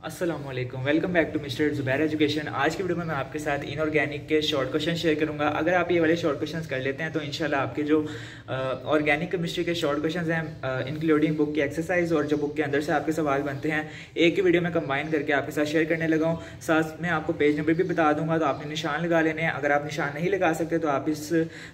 अस्सलामुअलैकुम, welcome back to mister Zubair education. आज की वीडियो में मैं आपके साथ इनऑर्गेनिक के शॉर्ट क्वेश्चन शेयर करूंगा। अगर आप ये वाले शॉर्ट क्वेश्चंस कर लेते हैं तो इंशाल्लाह आपके जो ऑर्गेनिक केमिस्ट्री के शॉर्ट क्वेश्चंस हैं इंक्लूडिंग बुक की एक्सरसाइज और जो बुक के अंदर से आपके सवाल बनते हैं एक ही वीडियो में कंबाइन करके आपके साथ शेयर करने लगा हूँ। साथ में आपको पेज नंबर भी बता दूंगा, तो आपने निशान लगा लेने हैं। अगर आप निशान नहीं लगा सकते तो आप इस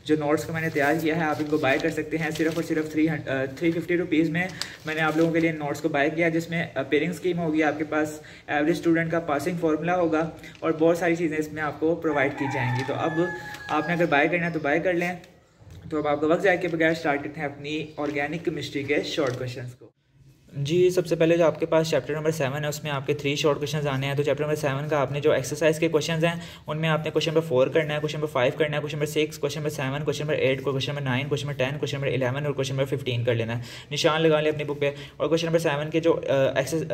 जो नोट्स को मैंने तैयार किया है आप इनको बाय कर सकते हैं। सिर्फ और सिर्फ 350 रुपीज़ में मैंने आप लोगों के लिए नोट्स को बाय किया, जिसमें पेयरिंग स्कीम होगी, आपके पास एवरेज स्टूडेंट का पासिंग फार्मूला होगा और बहुत सारी चीज़ें इसमें आपको प्रोवाइड की जाएंगी। तो अब आपने अगर बाय करना है तो बाय कर लें। तो अब आपको वक्त जाए के बगैर स्टार्ट करते हैं अपनी ऑर्गेनिक केमिस्ट्री के शॉर्ट क्वेश्चंस को। जी, सबसे पहले जो आपके पास चैप्टर नंबर 7 है उसमें आपके 3 शॉर्ट क्वेश्चंस आने हैं। तो चैप्टर नंबर 7 का आपने जो एक्सरसाइज के क्वेश्चंस हैं उनमें आपने क्वेश्चन नंबर 4 करना है, क्वेश्चन नंबर 5 करना है, question number 6, question number 7, question number 8, question number 9, question number 10, question number 11 और क्वेश्चन नंबर 15 कर लेना है। निशान लगा लें अपनी बुक पे। और क्वेश्चन नंबर 7 के जो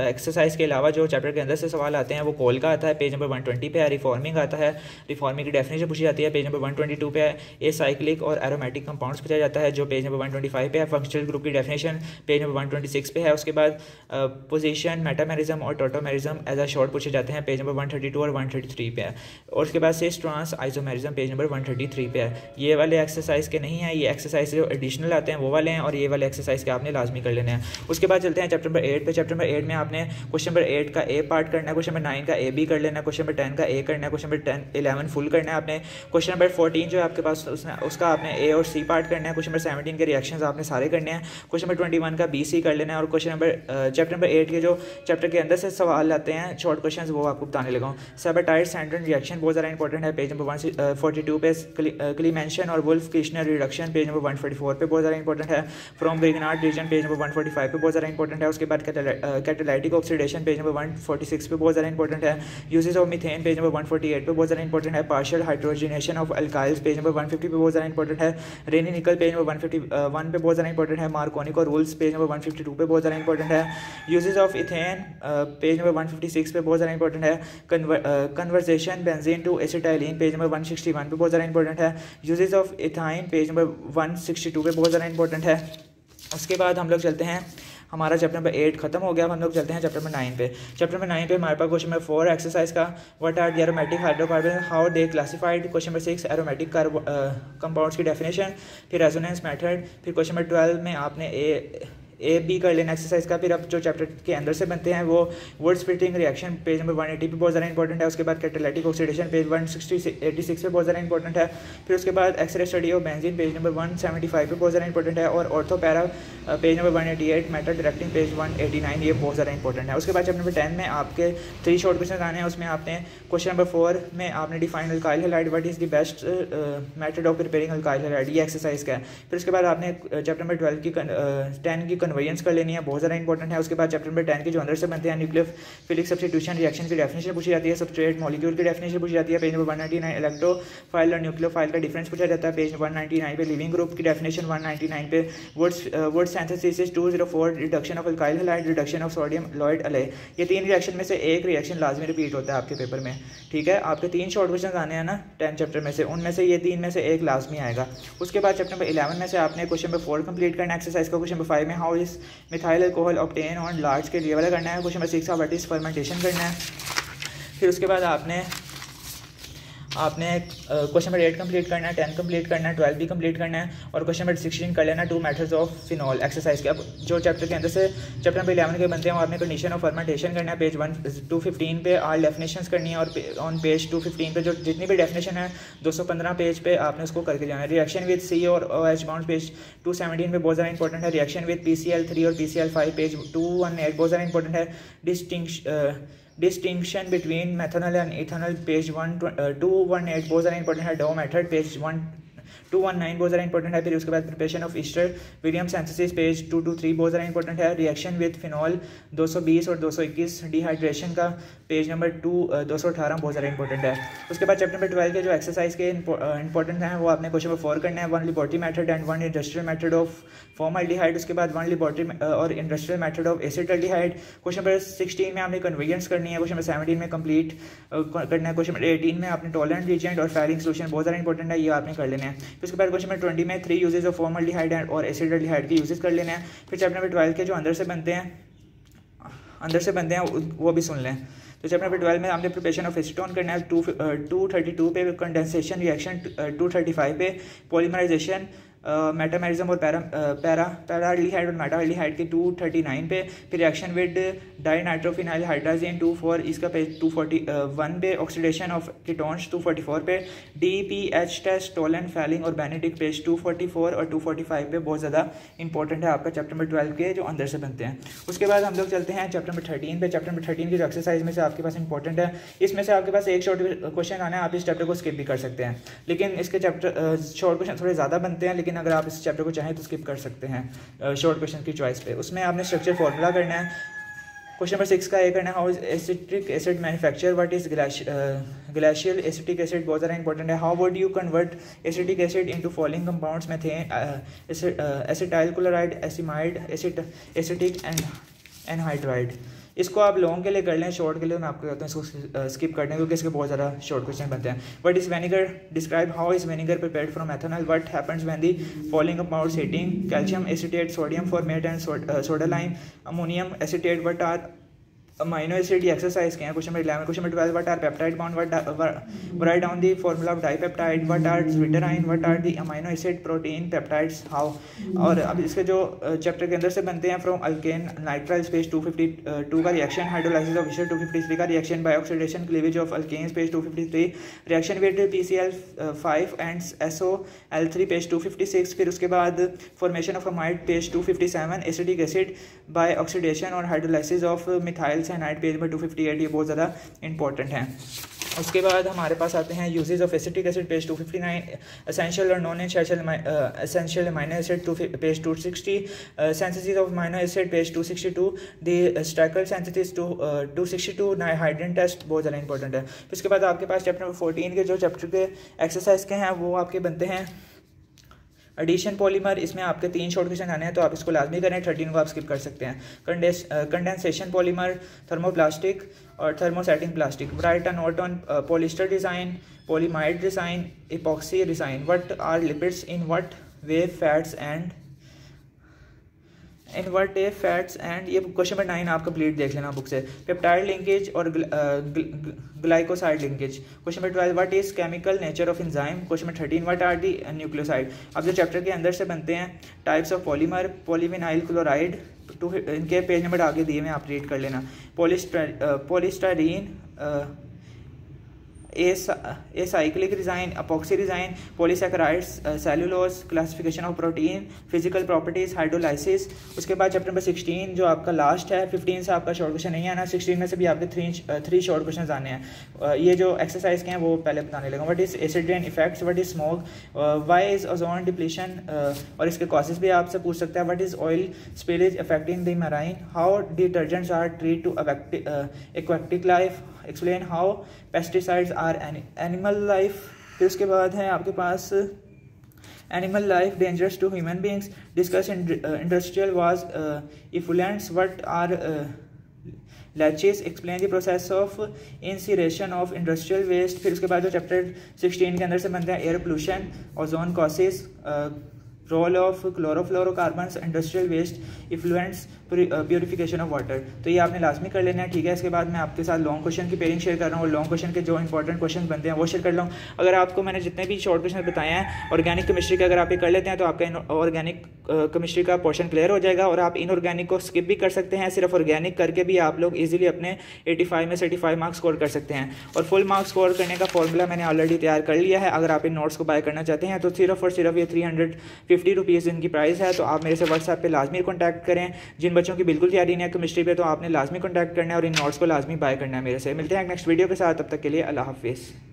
एक्सरसाइज के अलावा जो चैप्टर के अंदर से सवाल आते हैं वो कॉल का आता है, पेज नंबर 120 पे है। रिफॉर्मिंग आता है, रिफॉर्मिंग की डेफिनेशन पूछी जाती है, पेज नंबर 122 पे है। ए साइक्लिक और एरोमेटिक कंपाउंड्स पूछा जाता है जो पेज नंबर 125 पे है। फंक्शनल ग्रुप की डेफिनेशन पेज नंबर 126 पे है। उसके बाद पोजीशन, मेटामेरिज्म और टोटोमेरिज्म एज अ शॉर्ट पूछे जाते हैं, पेज नंबर 132 और 133 पे है। और उसके बाद cis trans isomerism page number 133 पे है। ये वाले एक्सरसाइज के नहीं है, ये एक्सरसाइज जो एडिशनल आते हैं वो वाले हैं और ये वाले एक्सरसाइज के आपने लाजमी कर लेने हैं। उसके बाद चलते हैं चैप्टर नंबर 8 पे। चैप्टर नंबर 8 में आपने क्वेश्चन नंबर 8 का ए पार्ट करना है, क्वेश्चन नंबर 9 का ए बी कर लेना है, क्वेश्चन नंबर 10 का ए करना है, क्वेश्चन नंबर 11 फुल करना है आपने। क्वेश्चन नंबर 14 जो है आपके पास उसका आपने ए और सी पार्ट करना है। क्वेश्चन नंबर 17 के रिएक्शंस आपने सारे करने हैं। क्वेश्चन नंबर 21 का बी सी कर लेना है। और क्वेश्चन नंबर चैप्टर नंबर 8 के जो चैप्टर के अंदर से सवाल आते हैं शॉर्ट क्वेश्चंस वो आपको बताने लगा हूँ। सेबेटाइड सैंडन रिएक्शन बहुत ज़्यादा इंपॉर्टेंट है, पेज नंबर 142 पे। क्लीमेंशन और Wolff Kishner reduction page number 144 पे बहुत ज़्यादा इंपॉर्टेंट है। From Grignard reagent page number 145 पे बहुत ज़्यादा इंपॉर्टेंट है। उसके बाद कैटालाइटिक ऑक्सीडेशन पेज नंबर 146 पे बहुत ज़्यादा इंपॉर्टेंट है। Uses of methane page number 148 पे बहुत ज़्यादा इंपॉर्टेंट है। Partial hydrogenation of alkyls page number 150 पे बहुत ज़्यादा इंपॉर्टेंट है। रेनी निकल पेज नंबर 151 पे बहुत ज़्यादा इंपॉर्टेंट है। मार्कोनिक और रूल्स पेज नंबर 152 पे बहुत ज़्यादा इंपॉर्टेंट है। Uses of ethane page number 156 पे बहुत ज़्यादा इंपॉर्टेंट है। Conversion benzene to acetylene page number 161 पे बहुत ज़्यादा इंपॉर्टेंट है। Uses of ethyne page number 162 पे बहुत ज़्यादा इंपॉर्टेंट है। उसके बाद हम लोग चलते हैं, हमारा चैप्टर नंबर 8 खत्म हो गया, हम लोग चलते हैं चैप्टर नंबर 9 पे। चैप्टर नंबर 9 पे हमारे पास क्वेश्चन नंबर 4 एक्सरसाइज का what are the aromatic hydrocarbon how they classified. Question number 6 aromatic compounds की डेफिनेशन, फिर रेजोनेंस मेथड, फिर क्वेश्चन नंबर 12 में आपने ए बी कर लेना एक्सरसाइज का। फिर अब जो चैप्टर के अंदर से बनते हैं वो would splitting reaction page number 180 पे बहुत ज़्यादा इंपॉर्टेंट है। उसके बाद कैटालाइटिक ऑक्सीडेशन पेज 186 पे बहुत ज़्यादा इंपॉर्टेंट है। फिर उसके बाद X ray study of benzene page number 175 पे बहुत ज़्यादा इंपॉर्टेंट है। और ortho para page number 188, metal directing page 189 ये बहुत ज़्यादा इंपॉर्टेंट है। उसके बाद चैप्टर नंबर 10 में आपके 3 शॉर्ट क्वेश्चन आने हैं। उसमें आपने क्वेश्चन नंबर 4 में आपने define alkyl halide, what is the best method of preparing alkyl halide, ये एक्सरसाइज का है। फिर उसके बाद आपने चैप्टर नंबर 12 की 10 की कन्वर्जेंस कर लेनी है, बहुत ज़्यादा इंपॉर्टेंट है। उसके बाद चैप्टर नंबर 10 के जो अंदर से बनते हैं न्यूक्लियोफिलिक सब्स्टिट्यूशन रिएक्शन की डेफिनेशन पूछी जाती है, सबस्ट्रेट मॉलिक्यूल की डेफिनेशन पूछी जाती है, पेज नंबर 199। इलेक्ट्रोफाइल और न्यूक्लियोफाइल का डिफरेंस पूछा जाता है, पेज 199 पे। लिविंग ग्रुप की डेफिनेशन 199 पे। Would synthesis 204, reduction of alkyl halide, reduction of sodium Lloyd Alay. ये 3 रिएक्शन में से एक रिएक्शन लाजमी रिपीट होता है आपके पेपर में, ठीक है। आपके 3 शॉर्ट क्वेश्चन आने हैं ना 10 चैप्टर में से, उनमें से ये 3 में से एक लाजमी आएगा। उसके बाद चैप्टर नंबर 11 में से आपने क्वेश्चन नंबर 4 कंप्लीट करना है एक्सरसाइज का। क्वेश्चन नंबर 5 में how is methyl alcohol obtain on large के लिए वाला करना है। क्वेश्चन नंबर 6 का व्हाट इज फर्मेंटेशन करना है। फिर उसके बाद आपने क्वेश्चन नंबर 8 कंप्लीट करना है, 10 कंप्लीट करना है, 12 भी कंप्लीट करना है और क्वेश्चन नंबर 16 कर लेना 2 मेथड्स ऑफ फिनॉल एक्सरसाइज के। अब जो चैप्टर के अंदर से चैप्टर नंबर 11 के बनते हैं वो आपने कंडीशन ऑफ फर्मेंटेशन करना है, पेज 215 पे। आल डेफिनेशंस करनी है और ऑन पेज 215 पे जो जितनी भी डेफिनेशन है 215 पेज पे आपने उसको करके जाना है। रिएक्शन विद सी और OH बाउंड पेज 217 पे बहुत ज़्यादा इंपॉर्टेंट है। रिएक्शन विद PCl3 और PCl5 पेज 218 बहुत ज़्यादा इंपॉर्टेंट है। Distinction between methanol and ethanol page 218 बहुत ज़्यादा इंपॉर्टेंट है। डो मेथड पेज 219 बहुत ज़्यादा इंपॉर्टेंट है। फिर उसके बाद preparation of Easter William synthesis page 223 बहुत ज़्यादा इंपॉर्टेंट है। रिएक्शन विद फिनॉल 220 और 221 डिहाइड्रेशन का पेज नंबर 218 बहुत ज़्यादा इंपॉर्टेंट है। उसके बाद चैप्टर नंबर 12 के जो एक्सरसाइज के इंपॉर्टेंट हैं वो आपने क्वेश्चन नंबर 4 करना है, 1 laboratory method and 1 industrial method of formaldehyde. उसके बाद 1 लेबोरेटरी और industrial method of acetaldehyde. Question number 16 में आपने कन्वर्जेंस करनी है, क्वेश्चन नंबर 17 में कंप्लीट करना है, क्वेश्चन नंबर 18 में आपने टॉलरेंट रिएजेंट और फेयरिंग सॉल्यूशन बहुत ज़्यादा इंपॉर्टेंट है, ये आपने कर लेना है। उसके बाद क्वेश्चन नंबर 20 में 3 यूजेस ऑफ फॉर्मल्डिहाइड और एसिटाल्डिहाइड के यूजेस कर लेने हैं। फिर चैप्टर नंबर 12 के जो अंदर से बनते हैं अंदर से बनते हैं वो भी सुन लें। तो चैप्टर नंबर 12 में हमने प्रिपरेशन ऑफ एसीटोन करना है 232 पे, कंडेंसेशन रिएक्शन 235 पे, पॉलीमराइजेशन मेटामेरिज्म और पैराल्डिहाइड और मेटाल्डिहाइड के 239 पे, फिर रिएक्शन विद डाइनाइट्रोफिनाइल हाइड्राजीन 24 इसका पेज 241 पे, ऑक्सीडेशन ऑफ कीटोन्स 244 पे, DPH टेस्ट टोलन फैलिंग और बेनेडिक्ट पेज 244 और 245 पे बहुत ज़्यादा इंपॉर्टेंट है आपका चैप्टर नंबर 12 के जो अंदर से बनते हैं। उसके बाद हम लोग चलते हैं चैप्टर नंबर 13 पे। चैप्टर नंबर 13 की जो एक्सरसाइज में से आपके पास इंपॉर्टेंट है, इसमें से आपके पास एक शॉर्ट क्वेश्चन आना है, आप इस चैप्टर को स्किप भी कर सकते हैं, लेकिन इसके चैप्टर शॉर्ट क्वेश्चन थोड़े ज़्यादा बनते हैं, लेकिन अगर आप इस चैप्टर को चाहें तो स्किप कर सकते हैं शॉर्ट क्वेश्चन की चॉइस पे। उसमें आपने स्ट्रक्चर फॉर्मूला करना है। क्वेश्चन नंबर 6 का ये करना है, how is acetic acid manufacture, what is glacial acetic acid, बहुत ज़्यादा इंपॉर्टेंट है। How would you convert acetic acid into following compounds, methane, acetyl chloride, acetamide, acetic anhydride. इसको आप लॉन्ग के लिए कर लें, शॉर्ट के लिए मैं आपको कहता हूँ इसको स्किप कर दें क्योंकि इसके बहुत ज़्यादा शॉर्ट क्वेश्चन बनते हैं। What is vinegar, describe how is vinegar prepared from ethanol, what happens when the following compounds heating, calcium acetate, sodium formate and soda lime, ammonium acetate, what are amino acid. ये exercise के हैं। Question number 11, question number 12, what are peptide bond, write down the formula of dipeptide, what are sweetener, what are the amino acid protein peptides, how. और अब इसके जो chapter के अंदर से बनते हैं, फ्रॉम अल्केन नाइट्राइल्स पेज 252 का रिएक्शन, हाइड्रोलाइसिस ऑफ विशर 253 का reaction, by oxidation cleavage of alkenes page 253, reaction with PCl5 and SOL3 page 256, फिर उसके बाद formation of amide page 257, acetic acid by oxidation और hydrolysis of methyl cyanide page में 258, ये बहुत ज़्यादा इंपॉर्टेंट हैं। उसके बाद हमारे पास आते हैं uses of acetic acid page 259, essential और non essential amino acid page 260, synthesis of amino acid page 262, the Strecker synthesis 262, hydrogen test बहुत ज़्यादा इंपॉर्टेंट है। उसके बाद आपके पास चैप्टर नंबर 14 के जो चैप्टर के एक्सरसाइज के हैं वो आपके बनते हैं एडिशन पॉलीमर। इसमें आपके 3 शॉर्ट क्वेश्चन आने हैं तो आप इसको लाजमी करें, 13 को आप स्किप कर सकते हैं। कंडेंसेशन पॉलीमर, थर्मोप्लास्टिक और thermosetting plastic, write a note on polyester design, polyamide design, epoxy design, what are lipids, in what way fats and ये क्वेश्चन नंबर 9 आप कंप्लीट देख लेना बुक से। पेप्टाइड लिंकेज और glycoside linkage. Question number 12, what is chemical nature of enzyme. Question number 13, what are the nucleoside. अब जो chapter के अंदर से बनते हैं, types of polymer, polyvinyl chloride, इनके पेज नंबर आगे दिए में आप रीड कर लेना। Polystyrene, acyclic design, epoxy design, polysaccharides, cellulose, classification of protein, physical properties, hydrolysis. उसके बाद चैप्टर नंबर 16 जो आपका लास्ट है, 15 से आपका शॉर्ट क्वेश्चन नहीं आना, 16 में से भी आपके 3 शॉर्ट क्वेश्चन आने हैं। ये जो एक्सरसाइज के हैं वो पहले बताने लगा। What is acid rain effects, what is smoke, why is ozone depletion, और इसके कॉजेज भी आपसे पूछ सकता है। What is oil spillage affecting the marine, how detergents are treat to aquatic life, explain how pesticides are animal life. फिर उसके बाद है आपके पास animal life dangerous to human beings, discuss industrial waste effluents, what are leachates, explain the process of incineration of industrial waste. फिर उसके बाद जो चैप्टर 16 के अंदर से बनते हैं, air pollution, ozone causes, role of chlorofluorocarbons, industrial waste, effluents, purification of water. तो ये आपने लाजमी कर लेना है, ठीक है। इसके बाद मैं आपके साथ लॉन्ग क्वेश्चन की पेयरिंग शेयर कर रहा हूँ और लॉन्ग क्वेश्चन के जो इंपॉर्टेंट क्वेश्चन बनते हैं वो शेयर कर रहा हूँ। अगर आपको मैंने जितने भी शॉर्ट क्वेश्चन बताए हैं ऑर्गेनिक केमिस्ट्री के, अगर आप ये कर लेते हैं तो आपका ऑर्गेनिक केमिस्ट्री का पोर्शन क्लियर हो जाएगा और आप इनऑर्गेनिक को स्किप भी कर सकते हैं। सिर्फ ऑर्गेनिक करके भी आप लोग ईजिली अपने 85 में 35 मार्क्स स्कोर कर सकते हैं। और फुल मार्क्स स्कोर करने का फॉर्मूला मैंने ऑलरेडी तैयार कर लिया है। अगर आप इन नोट्स को बाय करना चाहते हैं तो सिर्फ और सिर्फ ये 350 रुपीज़ इनकी प्राइस है। तो आप मेरे से व्हाट्सएप पे लाजमी कॉन्टैक्ट करें। जिन बच्चों की बिल्कुल तैयारी नहीं है केमिस्ट्री पे तो आपने लाजमी कॉन्टैक्ट करना है और इन नोट्स को लाजमी बाय करना है मेरे से। मिलते हैं नेक्स्ट वीडियो के साथ, तब तक के लिए अल्लाह हाफिज़।